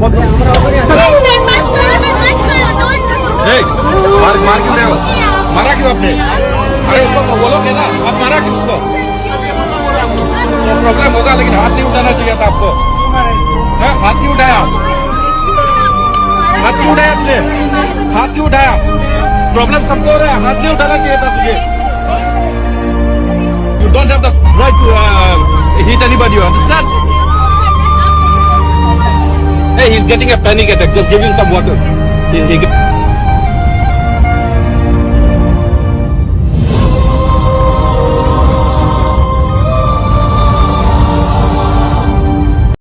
मार क्यों रहे हो? मारा क्यों आपने? अरे उसको बोलोगे ना, आप मारा क्यों उसको? प्रॉब्लम होगा, लेकिन हाथ नहीं उठाना चाहिए था आपको। हाथ क्यों उठाया? हाथ क्यों उठाया आपने? हाथ क्यों उठाया? प्रॉब्लम सबको हो रहा है, हाथ नहीं उठाना चाहिए था तुझे। You don't have the right to hit anybody, you understand? Hey, he's getting a panic attack. Just give him some water. He